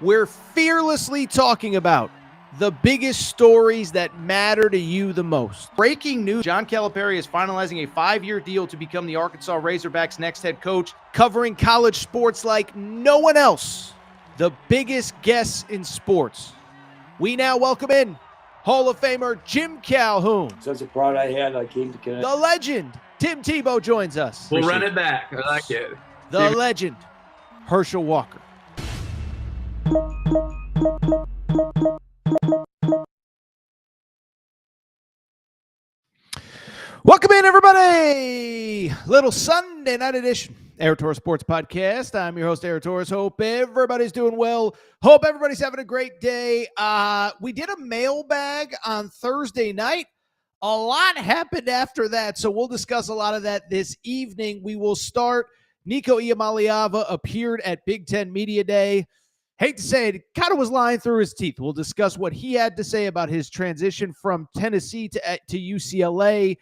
We're fearlessly talking about the biggest stories that matter to you the most. Breaking news, John Calipari is finalizing a 5-year deal to become the Arkansas Razorbacks' next head coach, covering college sports like no one else. The biggest guests in sports. We now welcome in Hall of Famer Jim Calhoun. Such a pride I had, I came to connect. The legend, Tim Tebow, joins us. We'll run it back. I like it. The legend, Herschel Walker. Welcome in, everybody. Little Sunday night edition, Air Torres Sports Podcast. I'm your host, Air Torres. Hope everybody's doing well. Hope everybody's having a great day. We did a mailbag on Thursday night. A lot happened after that, so we'll discuss a lot of that this evening. We will start. Nico Iamaleava appeared at Big Ten Media Day. Hate to say it, kind of was lying through his teeth. We'll discuss what he had to say about his transition from Tennessee to UCLA.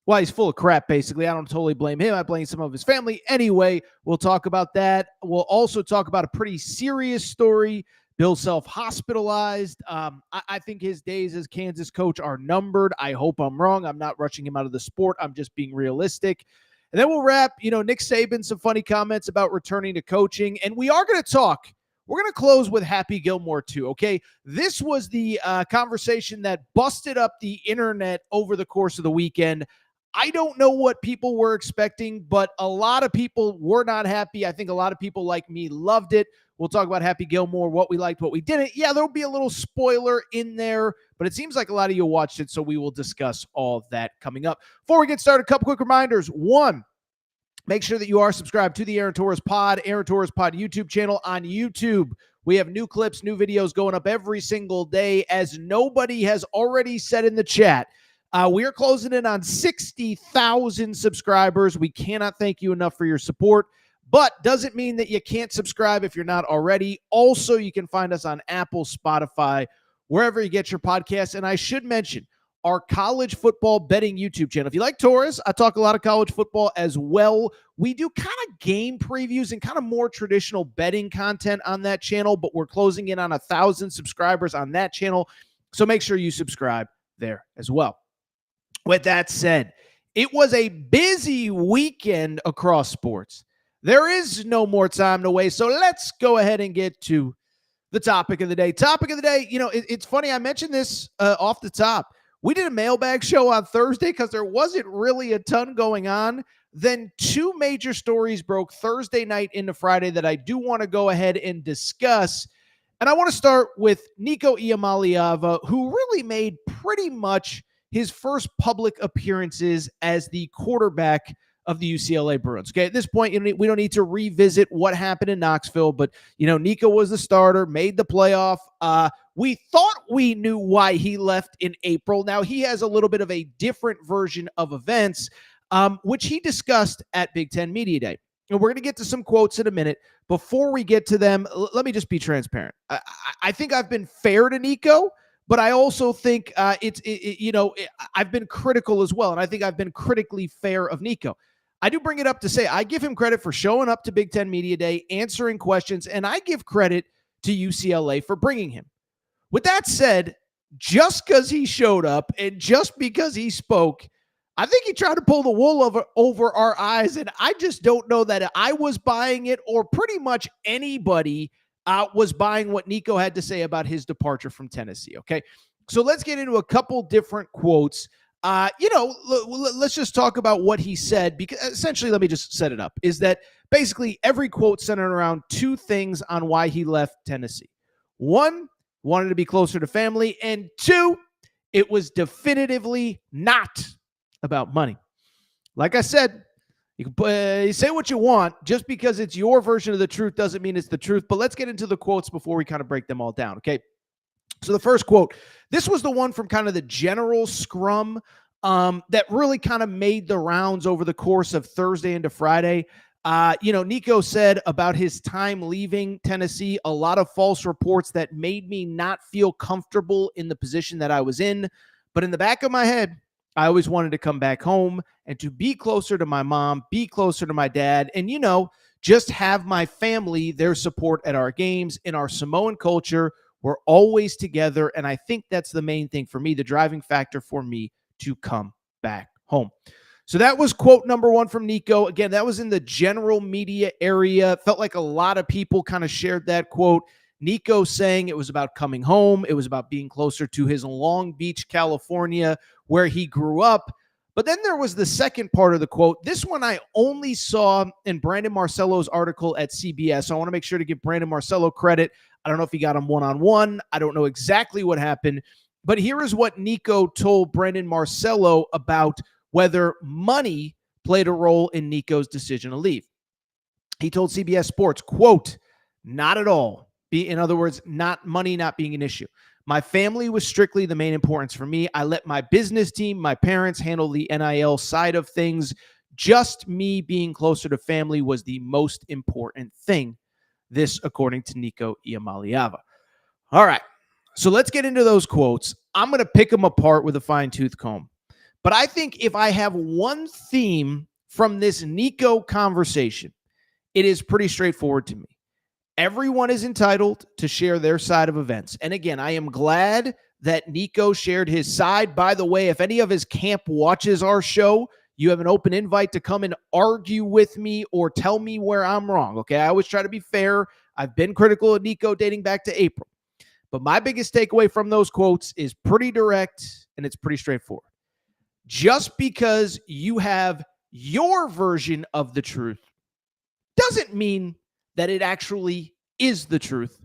Well, he's full of crap, basically. I don't totally blame him. I blame some of his family. Anyway, we'll talk about that. We'll also talk about a pretty serious story. Bill Self hospitalized. I think his days as Kansas coach are numbered. I hope I'm wrong. I'm not rushing him out of the sport. I'm just being realistic. And then we'll wrap, Nick Saban, some funny comments about returning to coaching. And we are going to talk. We're going to close with Happy Gilmore, too, okay? This was the conversation that busted up the internet over the course of the weekend. I don't know what people were expecting, but a lot of people were not happy. I think a lot of people like me loved it. We'll talk about Happy Gilmore, what we liked, what we didn't. Yeah, there'll be a little spoiler in there, but it seems like a lot of you watched it, so we will discuss all of that coming up. Before we get started, a couple quick reminders. One, make sure that you are subscribed to the Aaron Torres Pod YouTube channel on YouTube. We have new clips, new videos going up every single day. As nobody has already said in the chat, we are closing in on 60,000 subscribers. We cannot thank you enough for your support, but doesn't mean that you can't subscribe if you're not already. Also, you can find us on Apple, Spotify, wherever you get your podcasts. And I should mention our college football betting YouTube channel. If you like Torres, I talk a lot of college football as well. We do kind of game previews and kind of more traditional betting content on that channel, but we're closing in on 1,000 subscribers on that channel. So make sure you subscribe there as well. With that said, it was a busy weekend across sports. There is no more time to waste, so let's go ahead and get to the topic of the day. Topic of the day, it's funny, I mentioned this off the top. We did a mailbag show on Thursday because there wasn't really a ton going on. Then two major stories broke Thursday night into Friday that I do want to go ahead and discuss. And I want to start with Nico Iamaleava, who really made pretty much his first public appearances as the quarterback of the UCLA Bruins. Okay, at this point, we don't need to revisit what happened in Knoxville, but, Nico was the starter, made the playoff. We thought we knew why he left in April. Now, he has a little bit of a different version of events, which he discussed at Big Ten Media Day. And we're going to get to some quotes in a minute. Before we get to them, let me just be transparent. I think I've been fair to Nico, but I also think I've been critical as well, and I think I've been critically fair of Nico. I do bring it up to say I give him credit for showing up to Big Ten Media Day, answering questions, and I give credit to UCLA for bringing him. With that said, just because he showed up and just because he spoke, I think he tried to pull the wool over our eyes, and I just don't know that I was buying it or pretty much anybody was buying what Nico had to say about his departure from Tennessee, okay? So let's get into a couple different quotes. Let's just talk about what he said, because essentially, let me just set it up, is that basically every quote centered around two things on why he left Tennessee. One, wanted to be closer to family, and two, it was definitively not about money. Like I said, you can say what you want. Just because it's your version of the truth doesn't mean it's the truth. But let's get into the quotes before we kind of break them all down, okay? So the first quote, this was the one from kind of the general scrum that really kind of made the rounds over the course of Thursday into Friday. Nico said about his time leaving Tennessee, a lot of false reports that made me not feel comfortable in the position that I was in. But in the back of my head, I always wanted to come back home and to be closer to my mom, be closer to my dad, and, just have my family, their support at our games. In our Samoan culture, we're always together. And I think that's the main thing for me, the driving factor for me to come back home. So that was quote number one from Nico. Again, that was in the general media area. Felt like a lot of people kind of shared that quote. Nico saying it was about coming home. It was about being closer to his Long Beach, California, where he grew up. But then there was the second part of the quote. This one I only saw in Brandon Marcello's article at CBS. So I want to make sure to give Brandon Marcello credit. I don't know if he got him one-on-one. I don't know exactly what happened. But here is what Nico told Brandon Marcello about whether money played a role in Nico's decision to leave. He told CBS Sports, quote, "Not at all. In other words, not money not being an issue. My family was strictly the main importance for me. I let my business team, my parents handle the NIL side of things. Just me being closer to family was the most important thing." This, according to Nico Iamaleava. All right, so let's get into those quotes. I'm going to pick them apart with a fine-tooth comb. But I think if I have one theme from this Nico conversation, it is pretty straightforward to me. Everyone is entitled to share their side of events. And again, I am glad that Nico shared his side. By the way, if any of his camp watches our show, you have an open invite to come and argue with me or tell me where I'm wrong. Okay, I always try to be fair. I've been critical of Nico dating back to April. But my biggest takeaway from those quotes is pretty direct and it's pretty straightforward. Just because you have your version of the truth doesn't mean that it actually is the truth.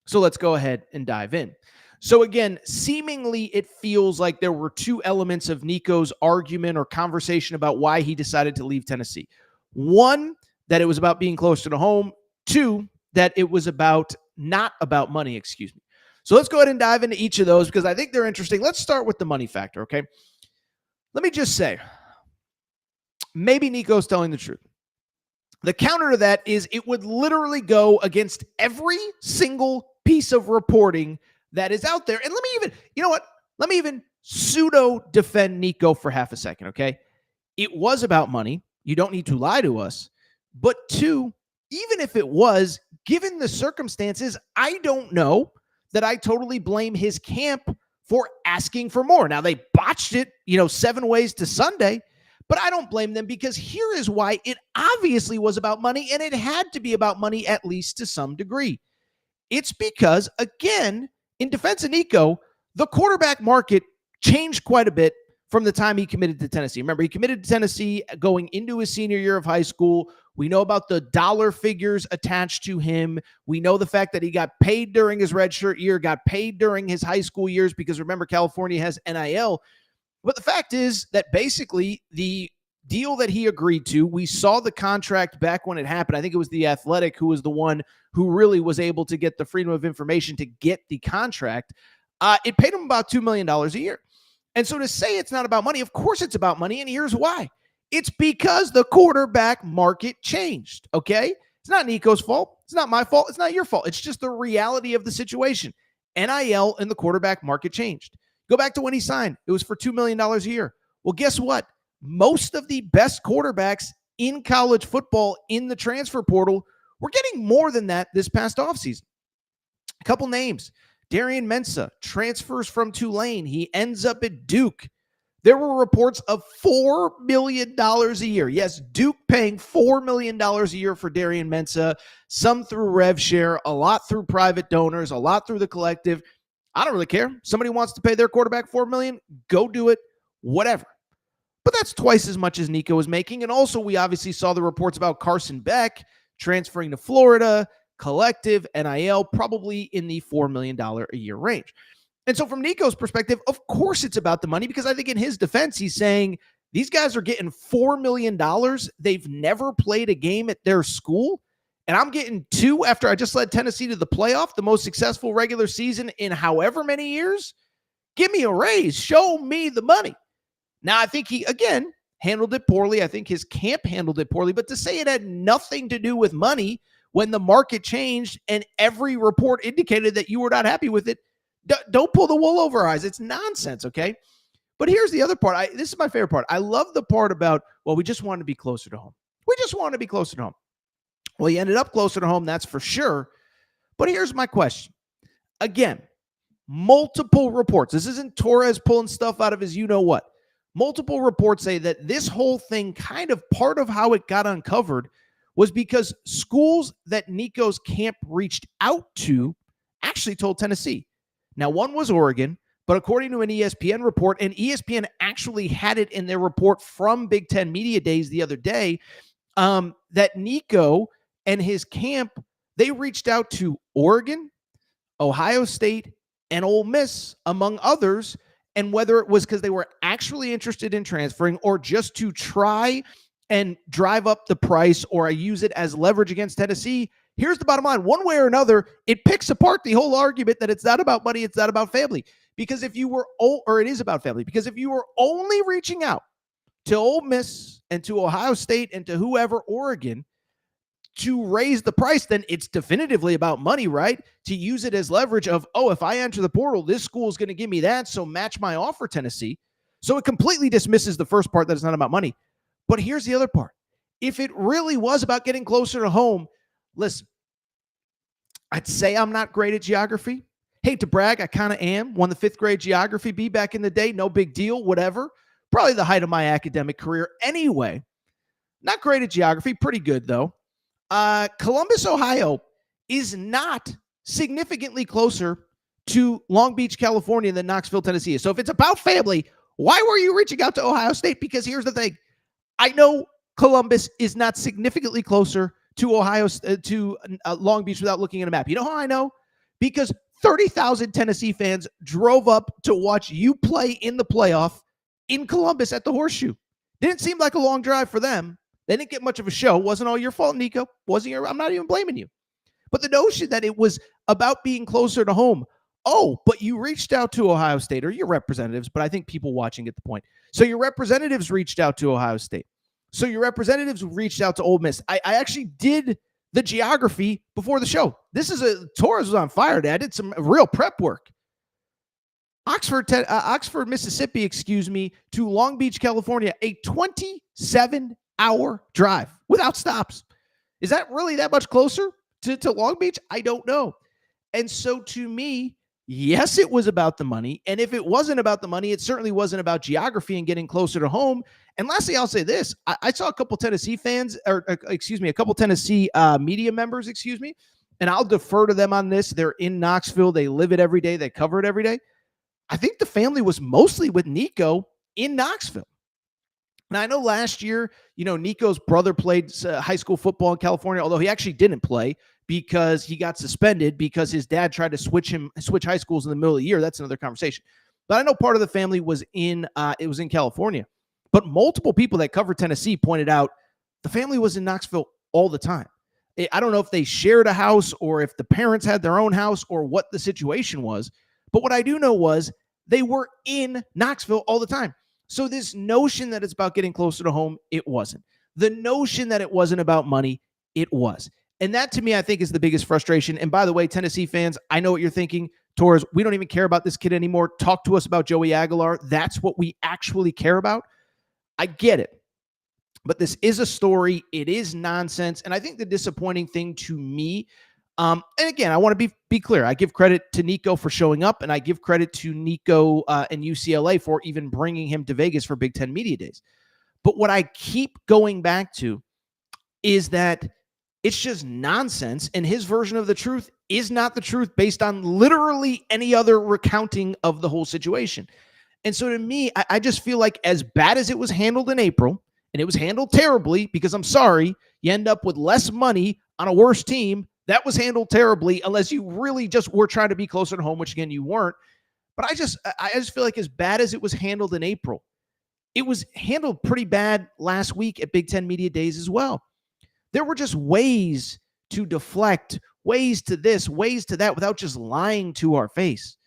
So let's go ahead and dive in. So again, seemingly it feels like there were two elements of Nico's argument or conversation about why he decided to leave Tennessee. One, that it was about being closer to home. Two, that it was not about money, excuse me. So let's go ahead and dive into each of those because I think they're interesting. Let's start with the money factor, okay? Let me just say, maybe Nico's telling the truth. The counter to that is it would literally go against every single piece of reporting that is out there. And let me even, you know what? Let me even pseudo defend Nico for half a second, okay? It was about money. You don't need to lie to us. But two, even if it was, given the circumstances, I don't know that I totally blame his camp for asking for more. Now, they botched it, 7 ways to Sunday, but I don't blame them because here is why it obviously was about money, and it had to be about money at least to some degree. It's because, again, in defense of Nico, the quarterback market changed quite a bit from the time he committed to Tennessee. Remember, he committed to Tennessee going into his senior year of high school. We know about the dollar figures attached to him. We know the fact that he got paid during his redshirt year, got paid during his high school years, because remember, California has NIL. But the fact is that basically the deal that he agreed to, we saw the contract back when it happened. I think it was The Athletic who was the one who really was able to get the freedom of information to get the contract. It paid him about $2 million a year. And so to say it's not about money, of course it's about money, and here's why. It's because the quarterback market changed, okay? It's not Nico's fault. It's not my fault. It's not your fault. It's just the reality of the situation. NIL and the quarterback market changed. Go back to when he signed. It was for $2 million a year. Well, guess what? Most of the best quarterbacks in college football in the transfer portal were getting more than that this past offseason. A couple names. Darian Mensah transfers from Tulane. He ends up at Duke. There were reports of $4 million a year. Yes, Duke paying $4 million a year for Darian Mensah, some through rev share, a lot through private donors, a lot through the collective. I don't really care. Somebody wants to pay their quarterback $4 million, go do it, whatever. But that's twice as much as Nico was making. And also, we obviously saw the reports about Carson Beck transferring to Florida, collective, NIL, probably in the $4 million a year range. And so from Nico's perspective, of course it's about the money, because I think in his defense, he's saying these guys are getting $4 million. They've never played a game at their school. And I'm getting 2 after I just led Tennessee to the playoff, the most successful regular season in however many years. Give me a raise. Show me the money. Now, I think he, again, handled it poorly. I think his camp handled it poorly. But to say it had nothing to do with money when the market changed and every report indicated that you were not happy with it, don't pull the wool over our eyes. It's nonsense, okay? But here's the other part. This is my favorite part. I love the part about, well, we just want to be closer to home. We just want to be closer to home. Well, he ended up closer to home, that's for sure. But here's my question. Again, multiple reports. This isn't Torres pulling stuff out of his you-know-what. Multiple reports say that this whole thing, kind of part of how it got uncovered, was because schools that Nico's camp reached out to actually told Tennessee. Now, one was Oregon, but according to an ESPN report, and ESPN actually had it in their report from Big Ten Media Days the other day, that Nico and his camp, they reached out to Oregon, Ohio State, and Ole Miss, among others, and whether it was because they were actually interested in transferring or just to try and drive up the price or use it as leverage against Tennessee, here's the bottom line. One way or another, it picks apart the whole argument that it's not about money, it's not about family. Because if you were, or it is about family, because if you were only reaching out to Ole Miss and to Ohio State and to whoever, Oregon, to raise the price, then it's definitively about money, right? To use it as leverage of, oh, if I enter the portal, this school is going to give me that, so match my offer, Tennessee. So it completely dismisses the first part that it's not about money. But here's the other part. If it really was about getting closer to home, listen, I'd say I'm not great at geography. Hate to brag, I kind of am. Won the 5th grade geography bee back in the day. No big deal, whatever. Probably the height of my academic career anyway. Not great at geography, pretty good though. Columbus, Ohio is not significantly closer to Long Beach, Colufornia than Knoxville, Tennessee is. So if it's about family, why were you reaching out to Ohio State? Because here's the thing. I know Columbus is not significantly closer to Long Beach without looking at a map. You know how I know? Because 30,000 Tennessee fans drove up to watch you play in the playoff in Columbus at the Horseshoe. Didn't seem like a long drive for them. They didn't get much of a show. Wasn't all your fault, Nico. I'm not even blaming you. But the notion that it was about being closer to home. Oh, but you reached out to Ohio State, or your representatives, but I think people watching get the point. So your representatives reached out to Ohio State. So your representatives reached out to Ole Miss. I actually did the geography before the show. Torres was on fire today. I did some real prep work. Oxford, Mississippi, to Long Beach, California, a 27-hour drive without stops. Is that really that much closer to Long Beach? I don't know. And so to me, yes, it was about the money. And if it wasn't about the money, it certainly wasn't about geography and getting closer to home. And lastly, I'll say this. I saw a couple Tennessee fans, a couple Tennessee media members, and I'll defer to them on this. They're in Knoxville. They live it every day. They cover it every day. I think the family was mostly with Nico in Knoxville. Now, I know last year, Nico's brother played high school football in California, although he actually didn't play because he got suspended because his dad tried to switch high schools in the middle of the year. That's another conversation. But I know part of the family was in California. But multiple people that cover Tennessee pointed out the family was in Knoxville all the time. I don't know if they shared a house or if the parents had their own house or what the situation was. But what I do know was they were in Knoxville all the time. So this notion that it's about getting closer to home, it wasn't. The notion that it wasn't about money, it was. And that, to me, I think is the biggest frustration. And by the way, Tennessee fans, I know what you're thinking. Torres, we don't even care about this kid anymore. Talk to us about Joey Aguilar. That's what we actually care about. I get it. But this is a story. It is nonsense. And I think the disappointing thing to me, and again, I want to be clear. I give credit to Nico for showing up, and I give credit to Nico and UCLA for even bringing him to Vegas for Big Ten Media Days. But what I keep going back to is that it's just nonsense, and his version of the truth is not the truth based on literally any other recounting of the whole situation. And so to me, I just feel like as bad as it was handled in April, and it was handled terribly because I'm sorry, you end up with less money on a worse team. That was handled terribly unless you really just were trying to be closer to home, which again, you weren't. But I just feel like as bad as it was handled in April, it was handled pretty bad last week at Big Ten Media Days as well. There were just ways to deflect, ways to this, ways to that without just lying to our face.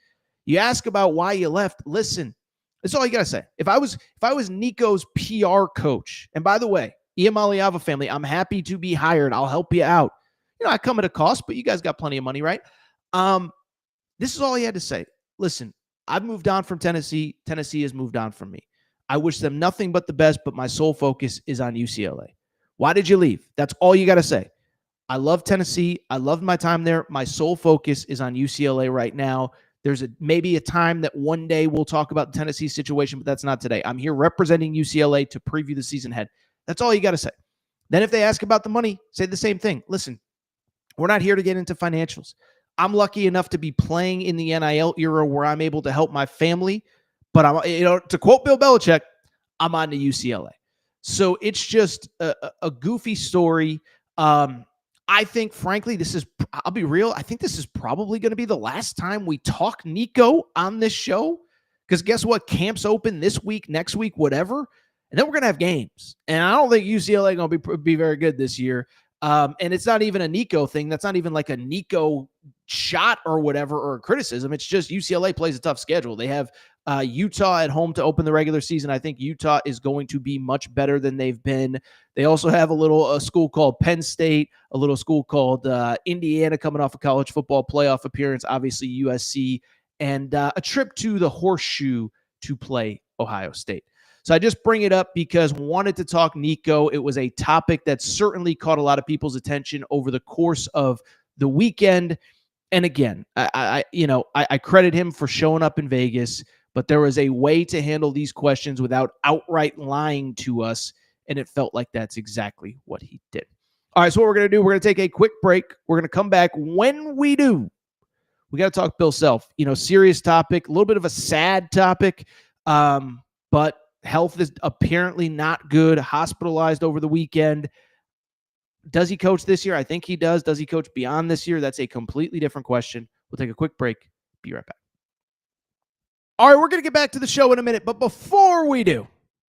You ask about why you left. Listen, that's all you got to say. If I was Nico's PR coach, and by the way, Iamaleava family, I'm happy to be hired. I'll help you out. I come at a cost, but you guys got plenty of money, right? This is all he had to say. Listen, I've moved on from Tennessee. Tennessee has moved on from me. I wish them nothing but the best, but my sole focus is on UCLA. Why did you leave? That's all you got to say. I love Tennessee. I loved my time there. My sole focus is on UCLA right now. There's maybe a time that one day we'll talk about the Tennessee situation, but that's not today. I'm here representing UCLA to preview the season ahead. That's all you got to say. Then if they ask about the money, say the same thing. Listen, we're not here to get into financials. I'm lucky enough to be playing in the NIL era where I'm able to help my family. But to quote Bill Belichick, I'm on to UCLA. So it's just a goofy story. I think, frankly, I'll be real, I think this is probably going to be the last time we talk Nico on this show. Because guess what? Camp's open this week, next week, whatever. And then we're going to have games. And I don't think UCLA is going to be very good this year. And it's not even a Nico thing. That's not even like a Nico shot or whatever or a criticism. It's just UCLA plays a tough schedule. They have Utah at home to open the regular season. I think Utah is going to be much better than they've been. They also have a school called Penn State, a little school called Indiana coming off a college football playoff appearance, obviously USC, and a trip to the Horseshoe to play Ohio State. So I just bring it up because I wanted to talk Nico. It was a topic that certainly caught a lot of people's attention over the course of the weekend. And again, I credit him for showing up in Vegas, but there was a way to handle these questions without outright lying to us, and it felt like that's exactly what he did. All right, so what we're going to do, we're going to take a quick break. We're going to come back. When we do, we got to talk Bill Self. Serious topic, a little bit of a sad topic, but health is apparently not good, hospitalized over the weekend. Does he coach this year? I think he does. Does he coach beyond this year? That's a completely different question. We'll take a quick break. Be right back. All right, we're going to get back to the show in a minute, but before we do,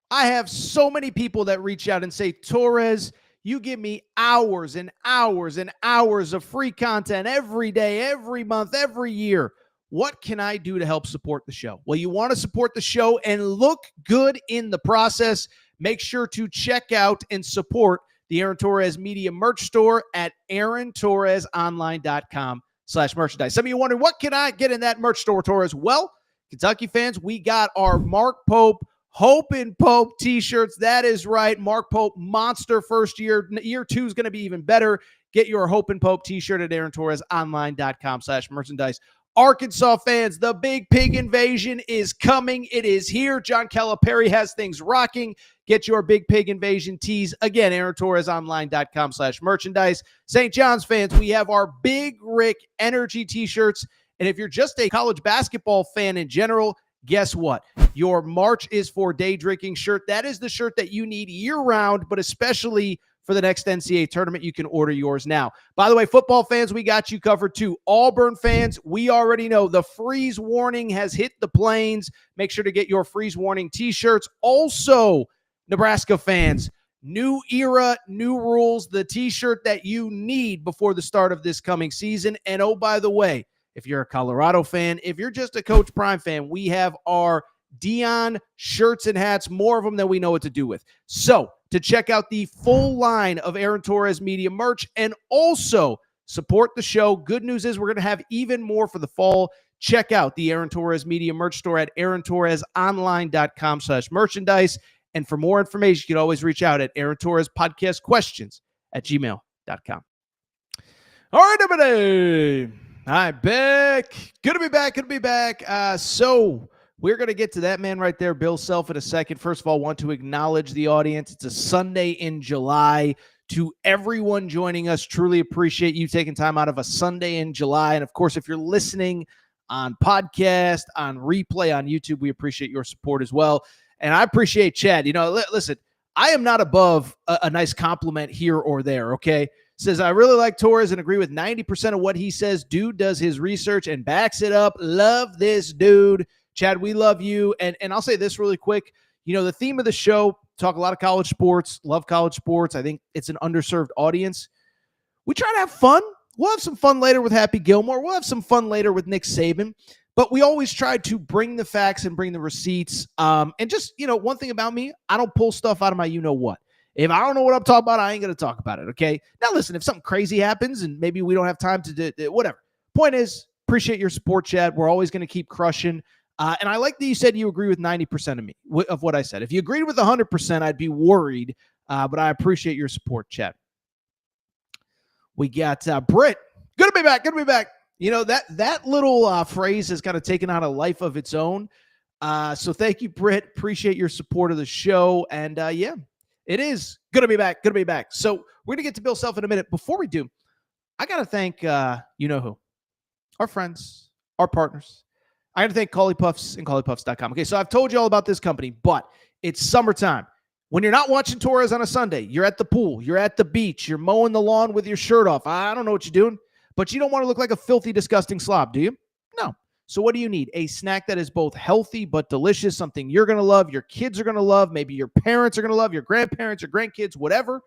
I have so many people that reach out and say, Torres, you give me hours and hours and hours of free content every day, every month, every year. What can I do to help support the show? Well, you want to support the show and look good in the process. Make sure to check out and support the Aaron Torres Media merch store at aarontorresonline.com/merchandise. Some of you wondering, what can I get in that merch store, Torres? Well, Kentucky fans, we got our Mark Pope Hope and Pope t-shirts. That is right. Mark Pope, monster first year. Year 2 is going to be even better. Get your Hope and Pope t-shirt at aarontorresonline.com/merchandise. Arkansas fans, the Big Pig Invasion is coming. It is here. John Calipari has things rocking. Get your Big Pig Invasion tees. Again, aarontorresonline.com/merchandise. St. John's fans, we have our Big Rick Energy t-shirts. And if you're just a college basketball fan in general, guess what? Your March is for Day Drinking shirt. That is the shirt that you need year-round, but especially for the next NCAA tournament. You can order yours now. By the way, football fans, we got you covered too. Auburn fans, we already know the freeze warning has hit the plains. Make sure to get your freeze warning t-shirts. Also, Nebraska fans, new era, new rules, the t-shirt that you need before the start of this coming season. And oh, by the way, if you're a Colorado fan, if you're just a Coach Prime fan, we have our Dion shirts and hats, more of them than we know what to do with. So to check out the full line of Aaron Torres Media merch and also support the show, good news is we're going to have even more for the fall. Check out the Aaron Torres Media merch store at aarontorresonline.com/merchandise. And for more information, you can always reach out at Aaron Torres Podcast Questions @gmail.com. All right, everybody. Hi, back. Good to be back. So we're going to get to that man right there, Bill Self, in a second. First of all, want to acknowledge the audience. It's a Sunday in July. To everyone joining us, truly appreciate you taking time out of a Sunday in July. And of course, if you're listening on podcast, on replay, on YouTube, we appreciate your support as well. And I appreciate Chad. Listen, I am not above a nice compliment here or there, okay? Says, I really like Torres and agree with 90% of what he says. Dude does his research and backs it up. Love this dude. Chad, we love you. And I'll say this really quick. The theme of the show, talk a lot of college sports, love college sports. I think it's an underserved audience. We try to have fun. We'll have some fun later with Happy Gilmore. We'll have some fun later with Nick Saban. But we always try to bring the facts and bring the receipts. And just, one thing about me, I don't pull stuff out of my you-know-what. If I don't know what I'm talking about, I ain't going to talk about it, okay? Now, listen, if something crazy happens and maybe we don't have time to do whatever. Point is, appreciate your support, Chad. We're always going to keep crushing. And I like that you said you agree with 90% of me, of what I said. If you agreed with 100%, I'd be worried. But I appreciate your support, Chad. We got Britt. Good to be back. Good to be back. You know, that little phrase has kind of taken on a life of its own. So thank you, Britt. Appreciate your support of the show. And yeah, it is good to be back. Good to be back. So we're going to get to Bill Self in a minute. Before we do, I got to thank, you know who? Our friends, our partners. I got to thank Collie Puffs and ColliePuffs.com. Okay, so I've told you all about this company, but it's summertime. When you're not watching Torres on a Sunday, you're at the pool, you're at the beach, you're mowing the lawn with your shirt off. I don't know what you're doing, but you don't want to look like a filthy, disgusting slob, do you? No. So what do you need? A snack that is both healthy but delicious, something you're going to love, your kids are going to love, maybe your parents are going to love, your grandparents, your grandkids, whatever.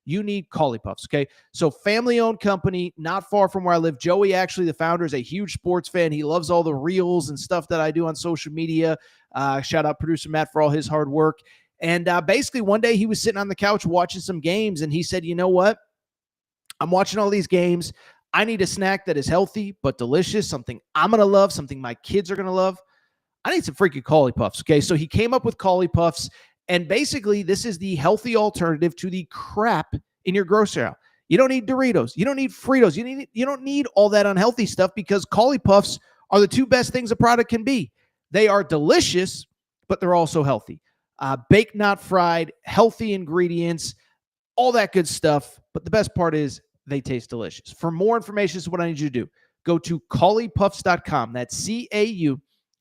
You need Collie Puffs, okay? So family-owned company, not far from where I live. Joey, actually, the founder, is a huge sports fan. He loves all the reels and stuff that I do on social media. Shout out producer Matt for all his hard work. And basically, one day he was sitting on the couch watching some games, and he said, you know what? I'm watching all these games. I need a snack that is healthy but delicious, something I'm going to love, something my kids are going to love. I need some freaking Collie Puffs, okay? So he came up with Collie Puffs. And basically, this is the healthy alternative to the crap in your grocery aisle. You don't need Doritos. You don't need Fritos. You don't need all that unhealthy stuff because Collie Puffs are the two best things a product can be. They are delicious, but they're also healthy. Baked, not fried, healthy ingredients, all that good stuff. But the best part is they taste delicious. For more information, this is what I need you to do. Go to ColliePuffs.com. That's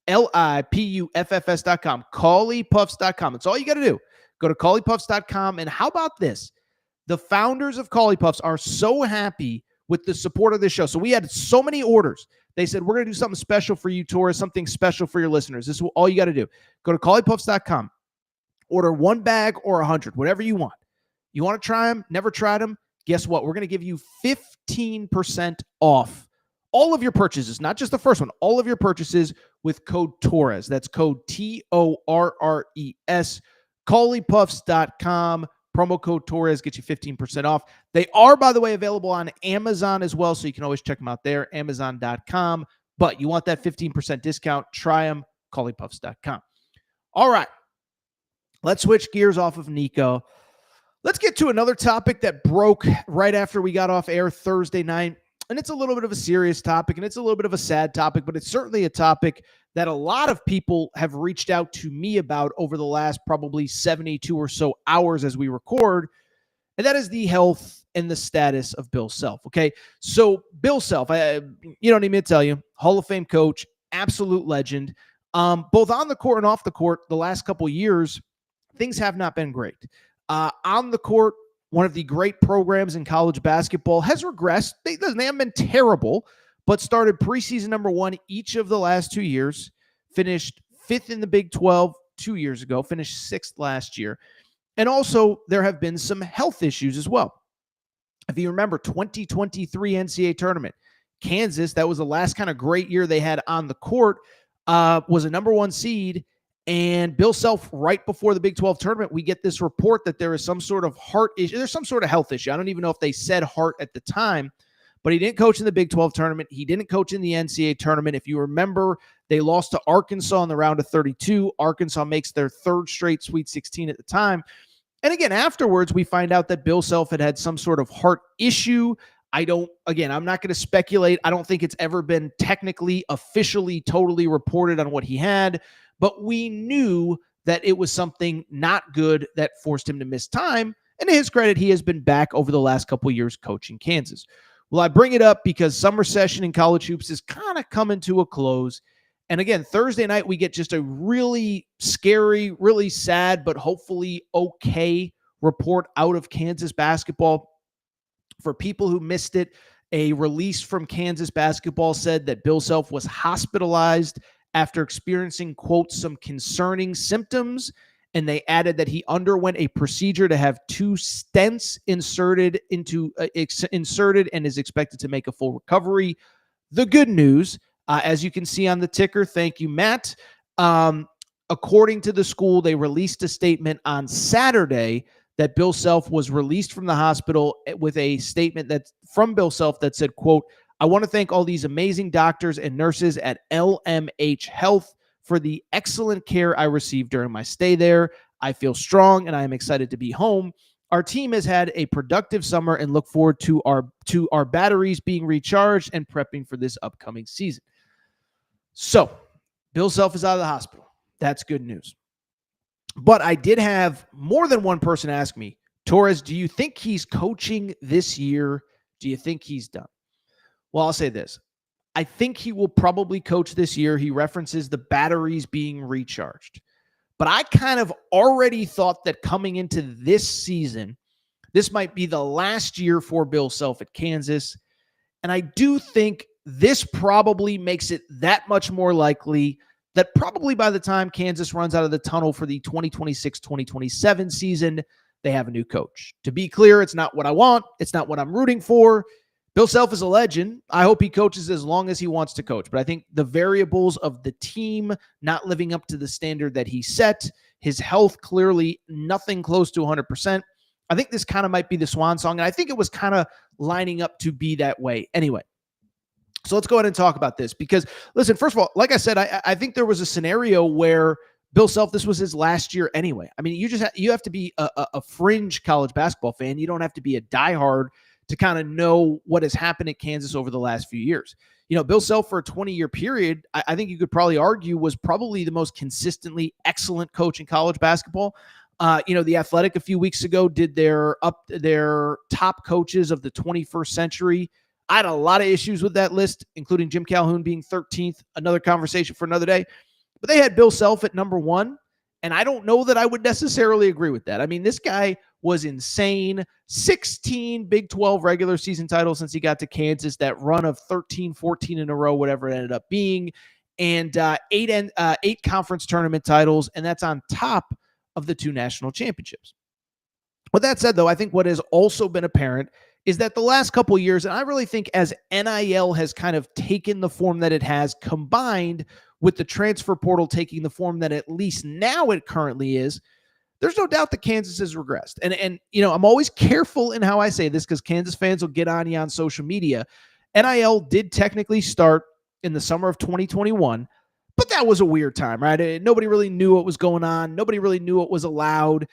CAULIPUFFS.com. ColliePuffs.com. That's all you got to do. Go to ColliePuffs.com. And how about this? The founders of Collie Puffs are so happy with the support of this show. So we had so many orders. They said, we're going to do something special for you, Torres, something special for your listeners. This is all you got to do. Go to ColliePuffs.com. Order 1 bag or 100, whatever you want. You want to try them? Never tried them? Guess what? We're going to give you 15% off all of your purchases, not just the first one, all of your purchases with code Torres. That's code TORRES. ColliePuffs.com. Promo code Torres gets you 15% off. They are, by the way, available on Amazon as well, so you can always check them out there, Amazon.com. But you want that 15% discount, try them, ColliePuffs.com. All right. Let's switch gears off of Nico. Let's get to another topic that broke right after we got off air Thursday night. And it's a little bit of a serious topic, and it's a little bit of a sad topic, but it's certainly a topic that a lot of people have reached out to me about over the last probably 72 or so hours as we record, and that is the health and the status of Bill Self, okay? So Bill Self, you don't need me to tell you, Hall of Fame coach, absolute legend. Both on the court and off the court, the last couple of years, things have not been great. On the court, one of the great programs in college basketball has regressed. They haven't been terrible, but started preseason number 1 each of the last 2 years, finished 5th in the Big 12 2 years ago, finished 6th last year. And also, there have been some health issues as well. If you remember, 2023 NCAA tournament, Kansas, that was the last kind of great year they had on the court, was a number 1 seed. And Bill Self, right before the Big 12 tournament, we get this report that there is some sort of heart issue. There's some sort of health issue. I don't even know if they said heart at the time, but he didn't coach in the Big 12 tournament. He didn't coach in the NCAA tournament. If you remember, they lost to Arkansas in the round of 32. Arkansas makes their 3rd straight Sweet 16 at the time. And again, afterwards, we find out that Bill Self had some sort of heart issue. I'm not going to speculate. I don't think it's ever been technically, officially, totally reported on what he had. But we knew that it was something not good that forced him to miss time. And to his credit, he has been back over the last couple of years coaching Kansas. Well, I bring it up because summer session in college hoops is kind of coming to a close. And again, Thursday night, we get just a really scary, really sad, but hopefully okay report out of Kansas basketball. For people who missed it, a release from Kansas basketball said that Bill Self was hospitalized after experiencing, quote, some concerning symptoms. And they added that he underwent a procedure to have 2 stents inserted and is expected to make a full recovery. The good news, as you can see on the ticker, thank you, Matt. According to the school, they released a statement on Saturday that Bill Self was released from the hospital with a statement that's from Bill Self that said, quote, I want to thank all these amazing doctors and nurses at LMH Health for the excellent care I received during my stay there. I feel strong and I am excited to be home. Our team has had a productive summer and look forward to our batteries being recharged and prepping for this upcoming season. So, Bill Self is out of the hospital. That's good news. But I did have more than one person ask me, Torres, do you think he's coaching this year? Do you think he's done? Well, I'll say this. I think he will probably coach this year. He references the batteries being recharged. But I kind of already thought that coming into this season, this might be the last year for Bill Self at Kansas. And I do think this probably makes it that much more likely that probably by the time Kansas runs out of the tunnel for the 2026-2027 season, they have a new coach. To be clear, it's not what I want. It's not what I'm rooting for. Bill Self is a legend. I hope he coaches as long as he wants to coach. But I think the variables of the team not living up to the standard that he set, his health clearly nothing close to 100%. I think this kind of might be the swan song. And I think it was kind of lining up to be that way anyway. So let's go ahead and talk about this because, listen, first of all, like I said, I think there was a scenario where Bill Self, this was his last year anyway. I mean, you have to be a fringe college basketball fan. You don't have to be a diehard to kind of know what has happened at Kansas over the last few years. You know, Bill Self for a 20-year period, I think you could probably argue was probably the most consistently excellent coach in college basketball. The Athletic a few weeks ago did their top coaches of the 21st century. I had a lot of issues with that list, including Jim Calhoun being 13th, another conversation for another day. But they had Bill Self at number 1, and I don't know that I would necessarily agree with that. I mean, this guy was insane. 16 Big 12 regular season titles since he got to Kansas, that run of 13, 14 in a row, whatever it ended up being, and 8 conference tournament titles, and that's on top of the 2 national championships. With that said, though, I think what has also been apparent is that the last couple of years, and I really think as NIL has kind of taken the form that it has, combined with the transfer portal taking the form that at least now it currently is, there's no doubt that Kansas has regressed. And I'm always careful in how I say this because Kansas fans will get on you on social media. NIL did technically start in the summer of 2021, but that was a weird time, right? Nobody really knew what was going on. Nobody really knew what was allowed.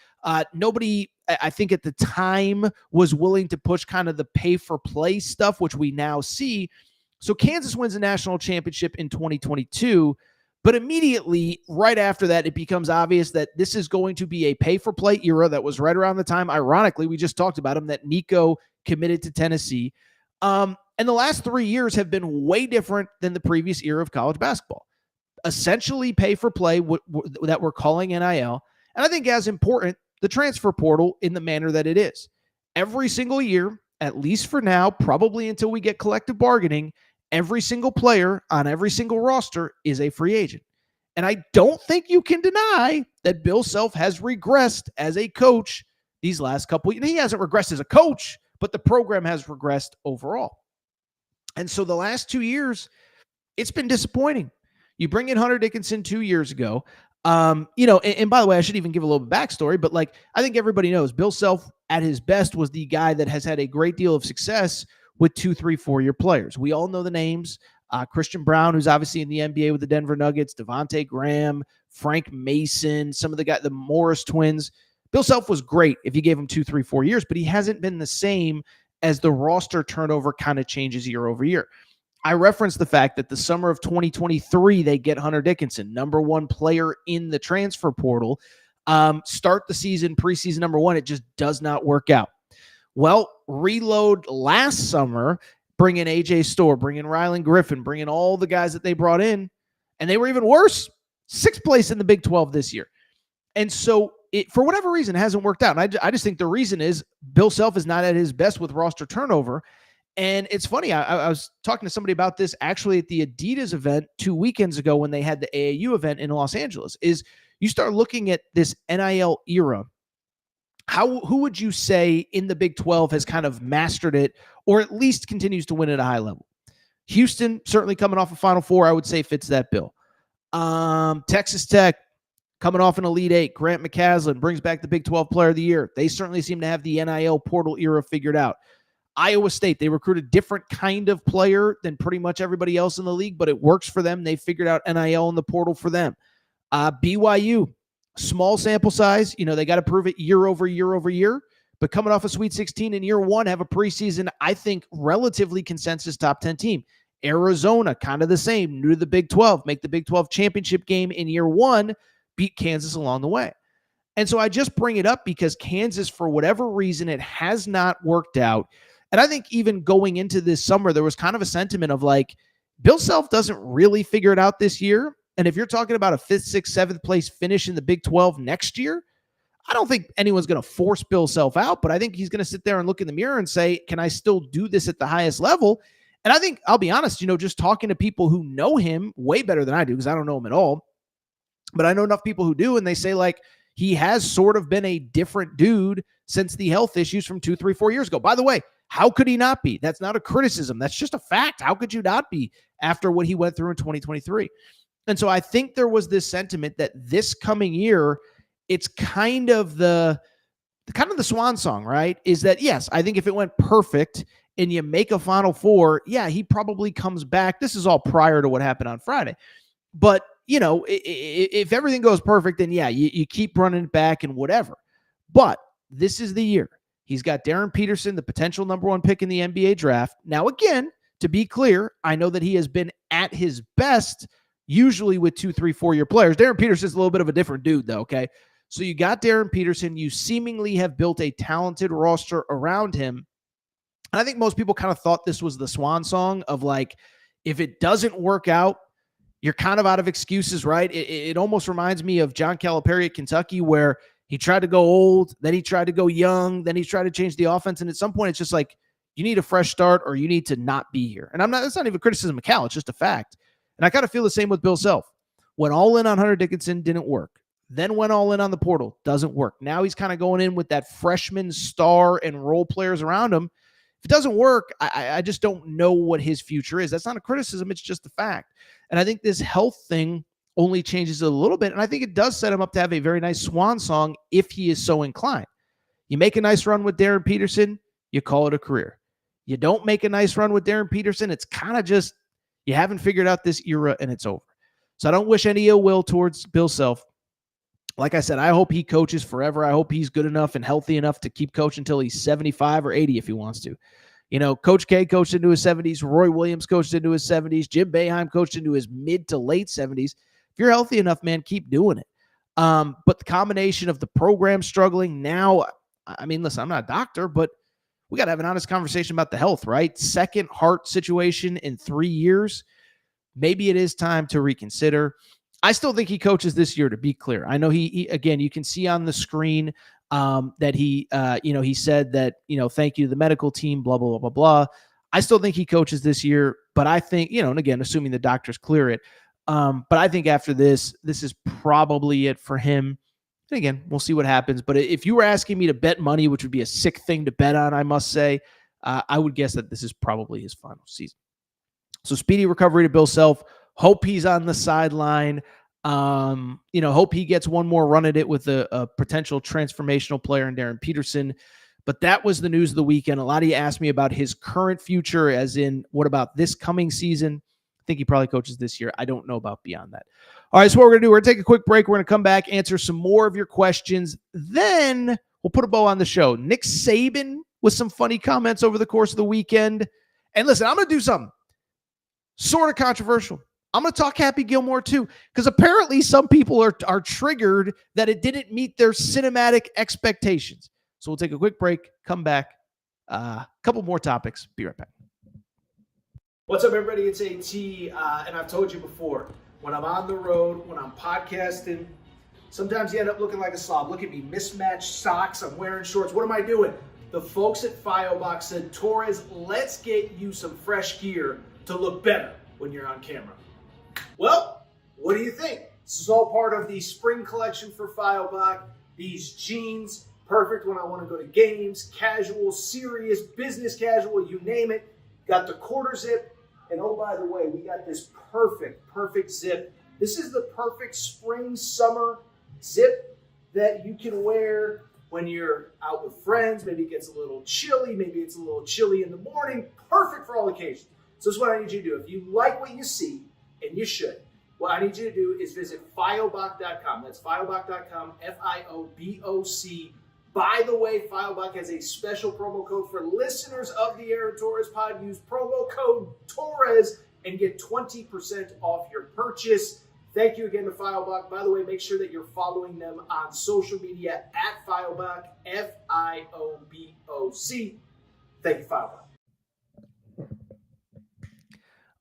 Nobody, I think at the time, was willing to push kind of the pay-for-play stuff, which we now see. So Kansas wins a national championship in 2022, but immediately, right after that, it becomes obvious that this is going to be a pay-for-play era that was right around the time, ironically, we just talked about him, that Nico committed to Tennessee. And the last 3 years have been way different than the previous era of college basketball. Essentially pay-for-play that we're calling NIL. And I think as important, the transfer portal in the manner that it is. Every single year, at least for now, probably until we get collective bargaining, every single player on every single roster is a free agent. And I don't think you can deny that Bill Self has regressed as a coach these last couple. He hasn't regressed as a coach, but the program has regressed overall. And so the last 2 years, it's been disappointing. You bring in Hunter Dickinson 2 years ago. And by the way, I should even give a little bit of backstory, but I think everybody knows Bill Self at his best was the guy that has had a great deal of success with 2, 3, 4-year players. We all know the names. Christian Brown, who's obviously in the NBA with the Denver Nuggets, Devontae Graham, Frank Mason, some of the Morris twins. Bill Self was great if you gave him 2, 3, 4 years, but he hasn't been the same as the roster turnover kind of changes year over year. I referenced the fact that the summer of 2023, they get Hunter Dickinson, number 1 player in the transfer portal. Start the season, preseason number 1. It just does not work out. Well, reload last summer, bring in A.J. Storr, bring in Rylan Griffin, bring in all the guys that they brought in, and they were even worse. 6th place in the Big 12 this year. And so it, for whatever reason, hasn't worked out. And I just think the reason is Bill Self is not at his best with roster turnover. And it's funny, I was talking to somebody about this actually at the Adidas event 2 weekends ago when they had the AAU event in Los Angeles, is you start looking at this NIL era. Who would you say in the Big 12 has kind of mastered it or at least continues to win at a high level? Houston, certainly coming off a Final Four, I would say fits that bill. Texas Tech, coming off an Elite Eight. Grant McCaslin brings back the Big 12 Player of the Year. They certainly seem to have the NIL portal era figured out. Iowa State, they recruit a different kind of player than pretty much everybody else in the league, but it works for them. They figured out NIL in the portal for them. BYU, small sample size. They got to prove it year over year over year, but coming off a Sweet 16 in year one, have a preseason, I think, relatively consensus top 10 team. Arizona, kind of the same, new to the Big 12, make the Big 12 championship game in year one, beat Kansas along the way. And so I just bring it up because Kansas, for whatever reason, it has not worked out. And I think even going into this summer, there was kind of a sentiment of like, Bill Self doesn't really figure it out this year. And if you're talking about a 5th, 6th, 7th place finish in the Big 12 next year, I don't think anyone's going to force Bill Self out, but I think he's going to sit there and look in the mirror and say, can I still do this at the highest level? And I think, I'll be honest, just talking to people who know him way better than I do, because I don't know him at all, but I know enough people who do, and they say like, he has sort of been a different dude since the health issues from 2, 3, 4 years ago. By the way, how could he not be? That's not a criticism. That's just a fact. How could you not be after what he went through in 2023? And so I think there was this sentiment that this coming year, it's kind of the swan song, right? Is that, yes, I think if it went perfect and you make a Final Four, yeah, he probably comes back. This is all prior to what happened on Friday. But, if everything goes perfect, then yeah, you keep running it back and whatever. But this is the year. He's got Darren Peterson, the potential number 1 pick in the NBA draft. Now, again, to be clear, I know that he has been at his best, usually with 2, 3, 4-year players. Darren Peterson's a little bit of a different dude, though, okay? So you got Darren Peterson. You seemingly have built a talented roster around him. And I think most people kind of thought this was the swan song of like, if it doesn't work out, you're kind of out of excuses, right? It almost reminds me of John Calipari at Kentucky, where he tried to go old, then he tried to go young, then he tried to change the offense. And at some point, it's just like, you need a fresh start or you need to not be here. And that's not even criticism of Cal. It's just a fact. And I kind of feel the same with Bill Self. Went all in on Hunter Dickinson, didn't work. Then went all in on the portal, doesn't work. Now he's kind of going in with that freshman star and role players around him. If it doesn't work, I just don't know what his future is. That's not a criticism. It's just a fact. And I think this health thing only changes it a little bit. And I think it does set him up to have a very nice swan song if he is so inclined. You make a nice run with Darren Peterson, you call it a career. You don't make a nice run with Darren Peterson, it's kind of just, you haven't figured out this era and it's over. So I don't wish any ill will towards Bill Self. Like I said, I hope he coaches forever. I hope he's good enough and healthy enough to keep coaching until he's 75 or 80 if he wants to. Coach K coached into his 70s. Roy Williams coached into his 70s. Jim Boeheim coached into his mid to late 70s. If you're healthy enough, man, keep doing it. But the combination of the program struggling now, I mean, listen, I'm not a doctor, but we got to have an honest conversation about the health, right? Second heart situation in 3 years. Maybe it is time to reconsider. I still think he coaches this year, to be clear. I know he again, you can see on the screen that he said that, thank you to the medical team, blah, blah, blah, blah, blah. I still think he coaches this year, but I think, and again, assuming the doctors clear it. But I think after this is probably it for him. And again, we'll see what happens. But if you were asking me to bet money, which would be a sick thing to bet on, I must say, I would guess that this is probably his final season. So speedy recovery to Bill Self. Hope he's on the sideline. Hope he gets one more run at it with a potential transformational player in Darren Peterson. But that was the news of the weekend. A lot of you asked me about his current future, as in, what about this coming season? I think he probably coaches this year. I don't know about beyond that. All right, so what we're going to do, we're going to take a quick break. We're going to come back, answer some more of your questions. Then we'll put a bow on the show. Nick Saban with some funny comments over the course of the weekend. And listen, I'm going to do something sort of controversial. I'm going to talk Happy Gilmore too, because apparently some people are triggered that it didn't meet their cinematic expectations. So we'll take a quick break, come back, a couple more topics. Be right back. What's up, everybody? It's AT, and I've told you before, when I'm on the road, when I'm podcasting, sometimes you end up looking like a slob. Look at me, mismatched socks, I'm wearing shorts. What am I doing? The folks at Fiobach said, Torres, let's get you some fresh gear to look better when you're on camera. Well, what do you think? This is all part of the spring collection for Fiobach. These jeans, perfect when I want to go to games, casual, serious, business casual, you name it. Got the quarter zip. And oh, by the way, we got this perfect zip. This is the perfect spring, summer zip that you can wear when you're out with friends. Maybe it gets a little chilly. Maybe it's a little chilly in the morning. Perfect for all occasions. So this is what I need you to do. If you like what you see, and you should, what I need you to do is visit Fiobach.com. That's Fiobach.com, Fioboc, By the way, Fiobach has a special promo code for listeners of the Aaron Torres pod. Use promo code Torres and get 20% off your purchase. Thank you again to Fiobach. By the way, make sure that you're following them on social media at Fiobach, Fioboc. Thank you, Fiobach.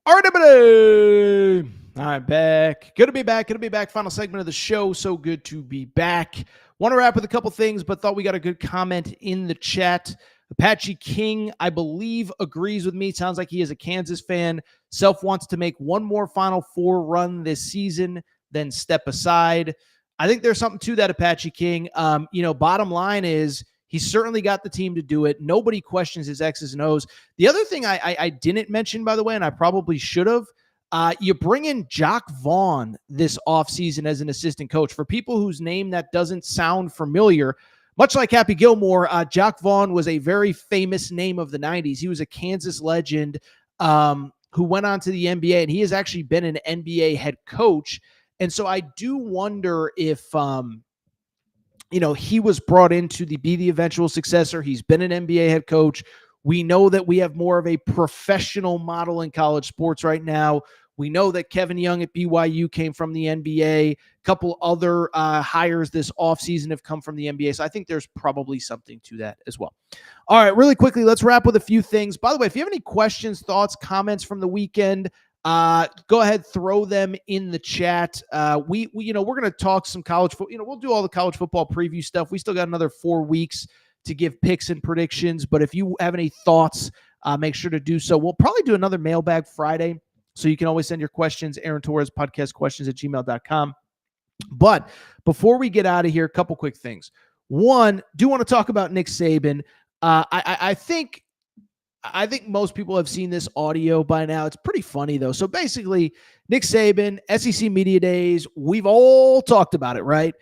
All right, everybody. All right, back. Good to be back. Final segment of the show. So good to be back. Want to wrap with a couple things, but thought we got a good comment in the chat. Apache King, I believe, agrees with me. Sounds like he is a Kansas fan. Self wants to make one more Final Four run this season, then step aside. I think there's something to that, Apache King. Bottom line is he's certainly got the team to do it. Nobody questions his X's and O's. The other thing I didn't mention, by the way, and I probably should have, you bring in Jock Vaughn this offseason as an assistant coach. For people whose name that doesn't sound familiar, much like Happy Gilmore, Jock Vaughn was a very famous name of the 90s. He was a Kansas legend who went on to the NBA, and he has actually been an NBA head coach. And so I do wonder if, he was brought in to be the eventual successor. He's been an NBA head coach. We know that we have more of a professional model in college sports right now. We know that Kevin Young at BYU came from the NBA. A couple other hires this offseason have come from the NBA. So I think there's probably something to that as well. All right, really quickly, let's wrap with a few things. By the way, if you have any questions, thoughts, comments from the weekend, go ahead, throw them in the chat. We're going to talk some college football. We'll do all the college football preview stuff. We still got another 4 weeks to give picks and predictions. But if you have any thoughts, make sure to do so. We'll probably do another mailbag Friday. So you can always send your questions, Aaron Torres podcast questions at gmail.com. But before we get out of here, a couple quick things. One, do want to talk about Nick Saban. I think most people have seen this audio by now. It's pretty funny, though. So basically, Nick Saban, SEC Media Days, we've all talked about it, right?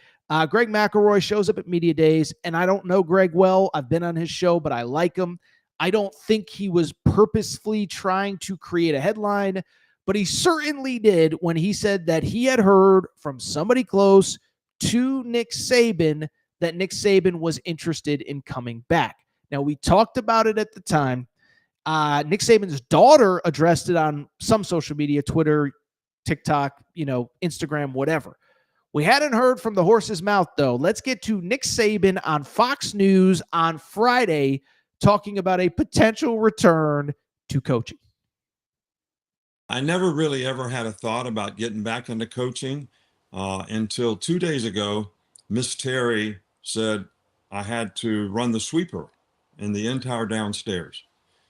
Greg McElroy shows up at Media Days, and I don't know Greg well. I've been on his show, but I like him. I don't think he was purposefully trying to create a headline, but he certainly did when he said that he had heard from somebody close to Nick Saban that Nick Saban was interested in coming back. Now, we talked about it at the time. Nick Saban's daughter addressed it on some social media, Twitter, TikTok, Instagram, whatever. We hadn't heard from the horse's mouth, though. Let's get to Nick Saban on Fox News on Friday talking about a potential return to coaching. I never really ever had a thought about getting back into coaching until 2 days ago. Miss Terry said I had to run the sweeper in the entire downstairs.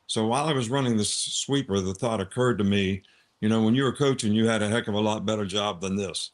So while I was running the sweeper, the thought occurred to me, when you were coaching, you had a heck of a lot better job than this.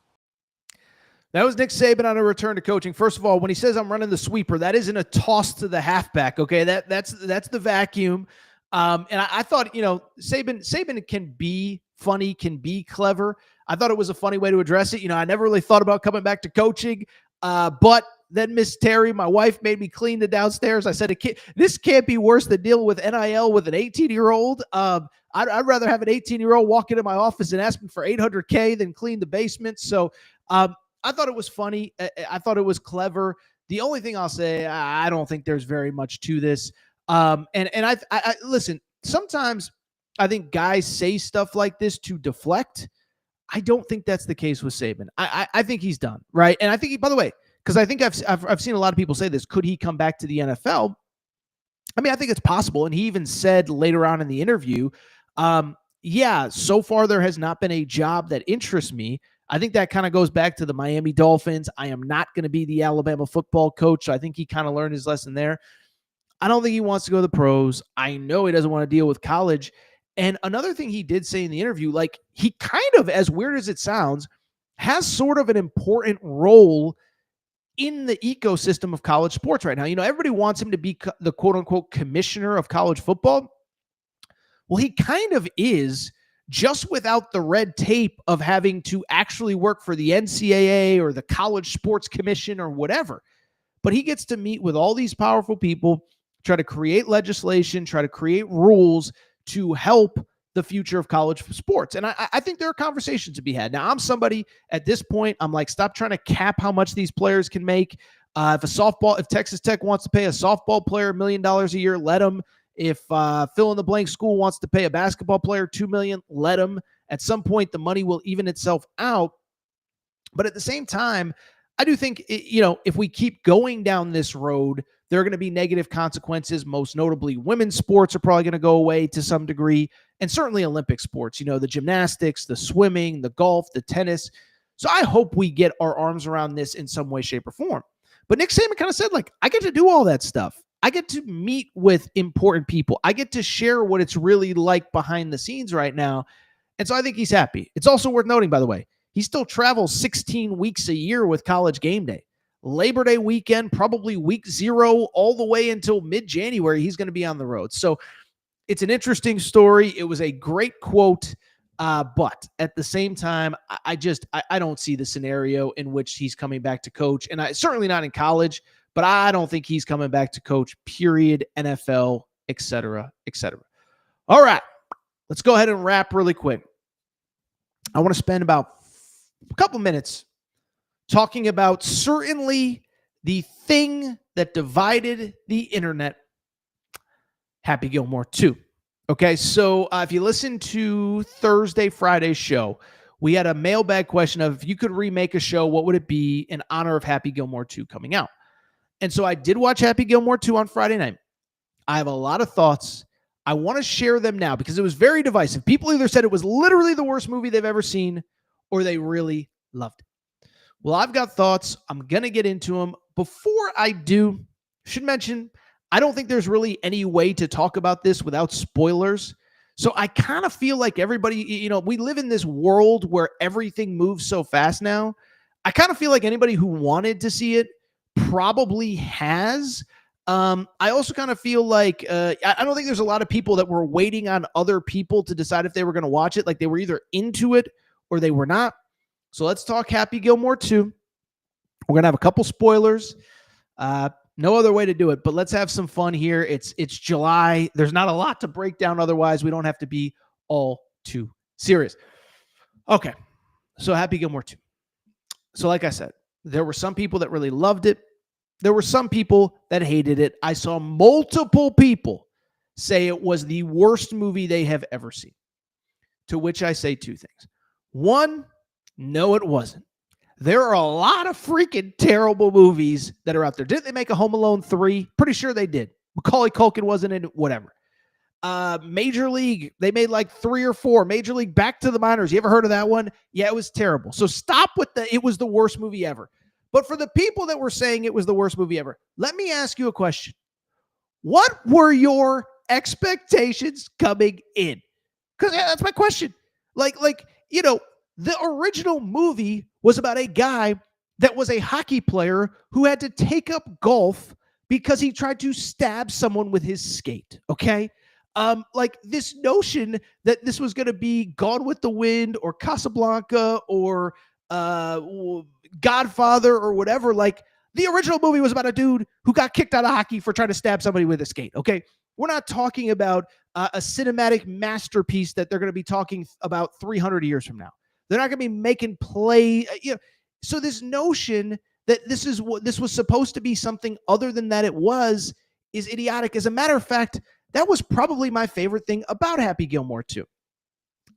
That was Nick Saban on a return to coaching. First of all, when he says I'm running the sweeper, that isn't a toss to the halfback. Okay, that's the vacuum. And I thought, Saban can be funny, can be clever. I thought it was a funny way to address it. I never really thought about coming back to coaching. But then Miss Terry, my wife, made me clean the downstairs. I said, this can't be worse than dealing with NIL with an 18-year-old. I'd rather have an 18-year-old walk into my office and ask me for $800K than clean the basement. So I thought it was funny. I thought it was clever. The only thing I'll say, I don't think there's very much to this. And I listen, sometimes I think guys say stuff like this to deflect. I don't think that's the case with Saban. I think he's done, right? And I think, by the way, because I think I've seen a lot of people say this, could he come back to the NFL? I mean, I think it's possible. And he even said later on in the interview, so far there has not been a job that interests me. I think that kind of goes back to the Miami Dolphins. I am not going to be the Alabama football coach. So I think he kind of learned his lesson there. I don't think he wants to go to the pros. I know he doesn't want to deal with college. And another thing he did say in the interview, like he kind of, as weird as it sounds, has sort of an important role in the ecosystem of college sports right now. Everybody wants him to be the quote unquote commissioner of college football. Well, he kind of is, just without the red tape of having to actually work for the NCAA or the College Sports Commission or whatever. But he gets to meet with all these powerful people, try to create legislation, try to create rules to help the future of college sports. And I think there are conversations to be had. Now, I'm somebody at this point, I'm like, stop trying to cap how much these players can make. If Texas Tech wants to pay a softball player $1 million a year, let them. If fill in the blank school wants to pay a basketball player $2 million, let them. At some point, the money will even itself out. But at the same time, I do think, if we keep going down this road, there are going to be negative consequences. Most notably, women's sports are probably going to go away to some degree, and certainly Olympic sports, the gymnastics, the swimming, the golf, the tennis. So I hope we get our arms around this in some way, shape, or form. But Nick Saban kind of said, I get to do all that stuff. I get to meet with important people. I get to share what it's really like behind the scenes right now. And so I think he's happy. It's also worth noting, by the way, he still travels 16 weeks a year with College Game Day. Labor Day weekend, probably week 0, all the way until mid-January, he's going to be on the road. So it's an interesting story. It was a great quote, but at the same time, I don't see the scenario in which he's coming back to coach, and certainly not in college, but I don't think he's coming back to coach, period, NFL, et cetera, et cetera. All right, let's go ahead and wrap really quick. I want to spend about a couple minutes talking about certainly the thing that divided the internet, Happy Gilmore 2. Okay, so if you listen to Friday's show, we had a mailbag question of, if you could remake a show, what would it be in honor of Happy Gilmore 2 coming out? And so I did watch Happy Gilmore 2 on Friday night. I have a lot of thoughts. I want to share them now because it was very divisive. People either said it was literally the worst movie they've ever seen or they really loved it. Well, I've got thoughts. I'm going to get into them. Before I do, I should mention, I don't think there's really any way to talk about this without spoilers. So I kind of feel like everybody, we live in this world where everything moves so fast now. I kind of feel like anybody who wanted to see it probably has. I also kind of feel like I don't think there's a lot of people that were waiting on other people to decide if they were going to watch it. Like they were either into it or they were not. So let's talk Happy Gilmore 2. We're going to have a couple spoilers. No other way to do it, but let's have some fun here. It's July. There's not a lot to break down. Otherwise, we don't have to be all too serious. Okay. So Happy Gilmore 2. So like I said, there were some people that really loved it. There were some people that hated it. I saw multiple people say it was the worst movie they have ever seen. To which I say two things. One, no, it wasn't. There are a lot of freaking terrible movies that are out there. Didn't they make a Home Alone 3? Pretty sure they did. Macaulay Culkin wasn't in it, whatever. Major League, they made like 3 or 4. Major League Back to the Minors. You ever heard of that one? Yeah, it was terrible. So stop with it was the worst movie ever. But for the people that were saying it was the worst movie ever, let me ask you a question. What were your expectations coming in? Because that's my question. The original movie was about a guy that was a hockey player who had to take up golf because he tried to stab someone with his skate. Okay. This notion that this was going to be Gone with the Wind or Casablanca or Godfather or whatever. Like the original movie was about a dude who got kicked out of hockey for trying to stab somebody with a skate. Okay. We're not talking about a cinematic masterpiece that they're going to be talking about 300 years from now. They're not going to be making play. So this notion that this was supposed to be something other than that it was is idiotic. As a matter of fact, that was probably my favorite thing about Happy Gilmore 2.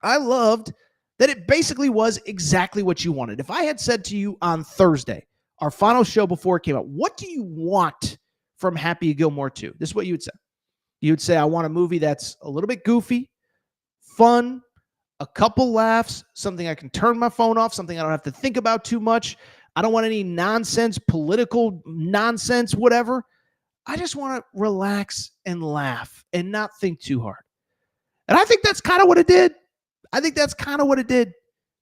I loved that it basically was exactly what you wanted. If I had said to you on Thursday, our final show before it came out, what do you want from Happy Gilmore 2? This is what you would say. You would say, I want a movie that's a little bit goofy, fun, a couple laughs, something I can turn my phone off, something I don't have to think about too much. I don't want any nonsense, political nonsense, whatever. I just want to relax and laugh and not think too hard. And I think that's kind of what it did.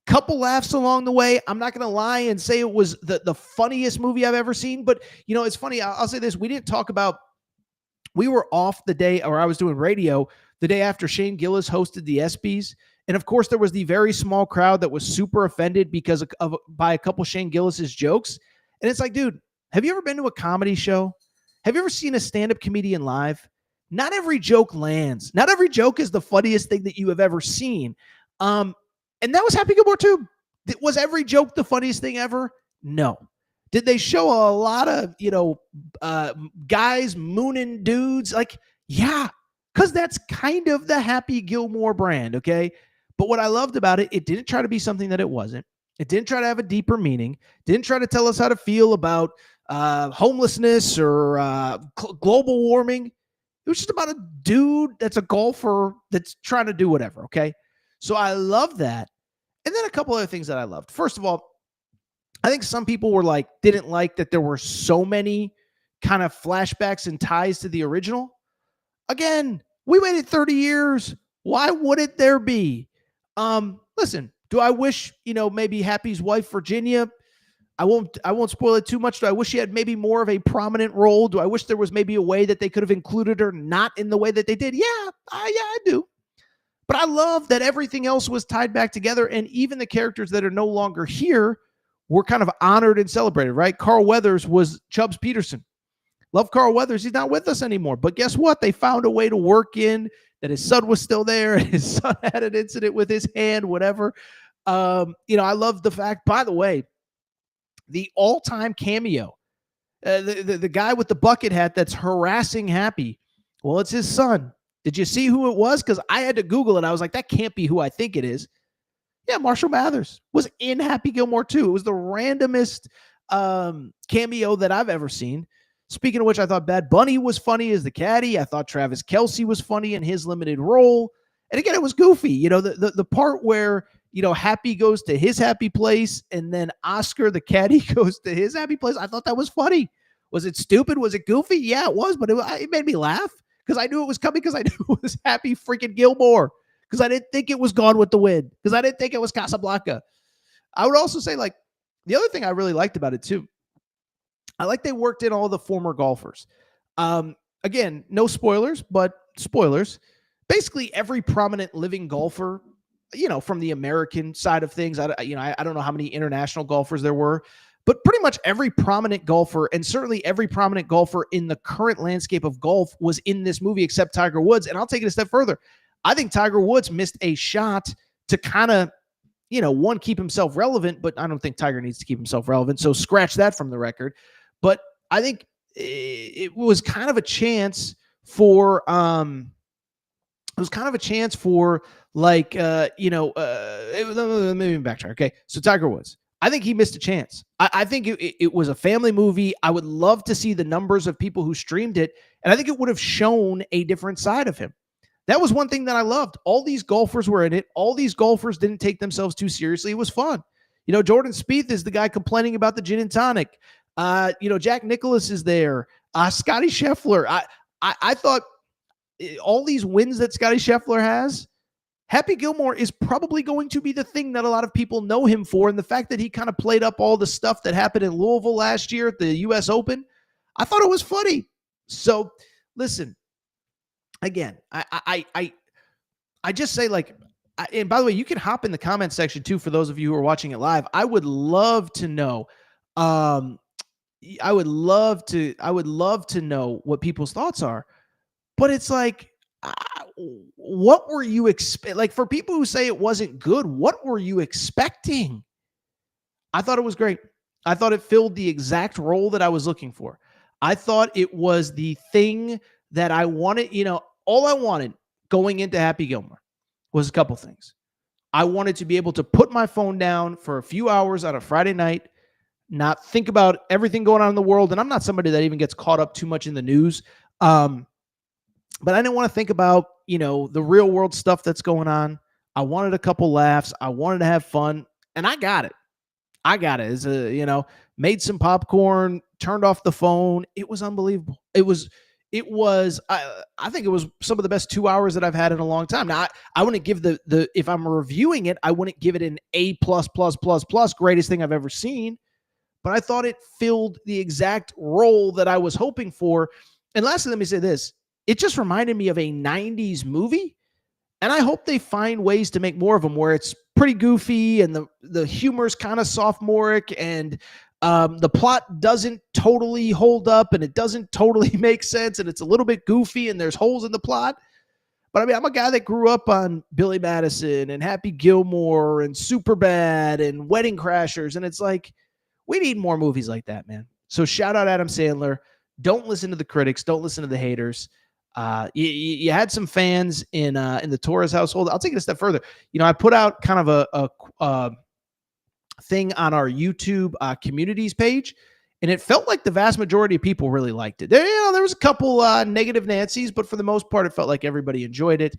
Couple laughs along the way. I'm not going to lie and say it was the funniest movie I've ever seen. But, it's funny. I'll say this. We were off the day, or I was doing radio the day after Shane Gillis hosted the ESPYs. And of course, there was the very small crowd that was super offended because by a couple Shane Gillis's jokes. And it's like, dude, have you ever been to a comedy show? Have you ever seen a stand-up comedian live? Not every joke lands. Not every joke is the funniest thing that you have ever seen. And that was Happy Gilmore 2. Was every joke the funniest thing ever? No. Did they show a lot of, guys mooning dudes? Like, yeah, because that's kind of the Happy Gilmore brand, okay? But what I loved about it, it didn't try to be something that it wasn't. It didn't try to have a deeper meaning. Didn't try to tell us how to feel about homelessness or global warming. It was just about a dude that's a golfer that's trying to do whatever, okay? So I love that. And then a couple other things that I loved. First of all, I think some people were like, didn't like that there were so many kind of flashbacks and ties to the original. Again, we waited 30 years. Why wouldn't there be? Listen, do I wish, maybe Happy's wife, Virginia, I won't spoil it too much. Do I wish she had maybe more of a prominent role? Do I wish there was maybe a way that they could have included her not in the way that they did? Yeah, I do. But I love that everything else was tied back together, and even the characters that are no longer here were kind of honored and celebrated, right? Carl Weathers was Chubbs Peterson. Love Carl Weathers. He's not with us anymore. But guess what? They found a way to work in that his son was still there. His son had an incident with his hand, whatever. I love the fact, by the way, the all-time cameo, the guy with the bucket hat that's harassing Happy. Well, it's his son. Did you see who it was? Because I had to Google it. I was like, that can't be who I think it is. Yeah, Marshall Mathers was in Happy Gilmore 2. It was the randomest cameo that I've ever seen. Speaking of which, I thought Bad Bunny was funny as the caddy. I thought Travis Kelce was funny in his limited role. And again, it was goofy. The part where, Happy goes to his happy place and then Oscar, the caddy, goes to his happy place. I thought that was funny. Was it stupid? Was it goofy? Yeah, it was, but it made me laugh because I knew it was coming because I knew it was Happy freaking Gilmore. Because I didn't think it was Gone with the Wind. Because I didn't think it was Casablanca. I would also say, like, the other thing I really liked about it, too, I like they worked in all the former golfers. Again, no spoilers, but spoilers. Basically, every prominent living golfer, from the American side of things, I don't know how many international golfers there were, but pretty much every prominent golfer, and certainly every prominent golfer in the current landscape of golf was in this movie except Tiger Woods. And I'll take it a step further. I think Tiger Woods missed a shot to kind of, one, keep himself relevant, but I don't think Tiger needs to keep himself relevant. So scratch that from the record. But I think it was kind of a chance for, let me backtrack. Okay. So Tiger Woods, I think he missed a chance. I think it was a family movie. I would love to see the numbers of people who streamed it. And I think it would have shown a different side of him. That was one thing that I loved. All these golfers were in it. All these golfers didn't take themselves too seriously. It was fun. Jordan Spieth is the guy complaining about the gin and tonic. Jack Nicklaus is there. Scotty Scheffler. I thought all these wins that Scotty Scheffler has, Happy Gilmore is probably going to be the thing that a lot of people know him for. And the fact that he kind of played up all the stuff that happened in Louisville last year at the U.S. Open, I thought it was funny. So listen, again, I just say, like, and by the way, you can hop in the comment section too for those of you who are watching it live. I would love to know. I would love to know what people's thoughts are. But it's like, what were you expecting? Like, for people who say it wasn't good, what were you expecting? I thought it was great. I thought it filled the exact role that I was looking for. I thought it was the thing that I wanted. All I wanted going into Happy Gilmore was a couple things. I wanted to be able to put my phone down for a few hours on a Friday night, not think about everything going on in the world. And I'm not somebody that even gets caught up too much in the news. But I didn't want to think about, the real world stuff that's going on. I wanted a couple laughs. I wanted to have fun, and I got it. It's made some popcorn, turned off the phone. It was unbelievable. It was, I think it was some of the best 2 hours that I've had in a long time. Now, I wouldn't give the if I'm reviewing it, I wouldn't give it an A++++, greatest thing I've ever seen. But I thought it filled the exact role that I was hoping for. And lastly, let me say this. It just reminded me of a 90s movie. And I hope they find ways to make more of them where it's pretty goofy and the humor's kind of sophomoric and the plot doesn't totally hold up and it doesn't totally make sense and it's a little bit goofy and there's holes in the plot. But I mean, I'm a guy that grew up on Billy Madison and Happy Gilmore and Superbad and Wedding Crashers. And it's like, We need more movies like that, man. So shout out Adam Sandler. Don't listen to the critics. Don't listen to the haters. You had some fans in the Torres household. I'll take it a step further. I put out kind of a thing on our YouTube communities page, and it felt like the vast majority of people really liked it. There was a couple negative Nancy's, but for the most part, it felt like everybody enjoyed it.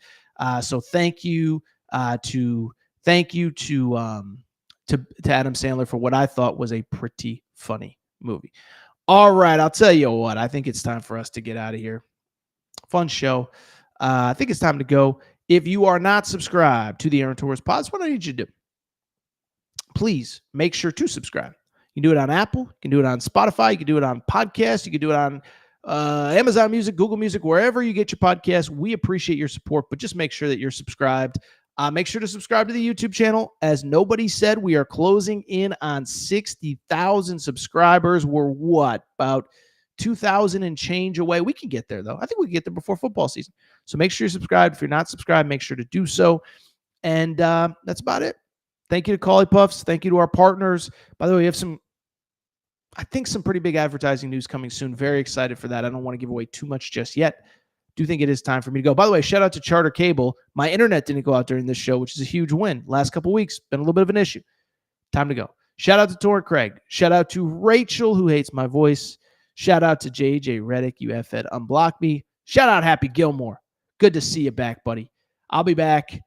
So thank you to Adam Sandler for what I thought was a pretty funny movie. All right, I'll tell you what. I think it's time for us to get out of here. Fun show. I think it's time to go. If you are not subscribed to the Aaron Torres Pods, what I need you to do, please make sure to subscribe. You can do it on Apple. You can do it on Spotify. You can do it on podcasts. You can do it on Amazon Music, Google Music, wherever you get your podcasts. We appreciate your support, but just make sure that you're subscribed. Make sure to subscribe to the YouTube channel. As nobody said, we are closing in on 60,000 subscribers. We're about 2,000 and change away. We can get there, though. I think we can get there before football season. So make sure you're subscribed. If you're not subscribed, make sure to do so. And that's about it. Thank you to Collie Puffs. Thank you to our partners. By the way, we have some pretty big advertising news coming soon. Very excited for that. I don't want to give away too much just yet. Do think it is time for me to go. By the way, shout out to Charter Cable. My internet didn't go out during this show, which is a huge win. Last couple of weeks, been a little bit of an issue. Time to go. Shout out to Torrent Craig. Shout out to Rachel, who hates my voice. Shout out to JJ Reddick. You F-Ed unblock me. Shout out Happy Gilmore. Good to see you back, buddy. I'll be back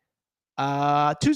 Tuesday.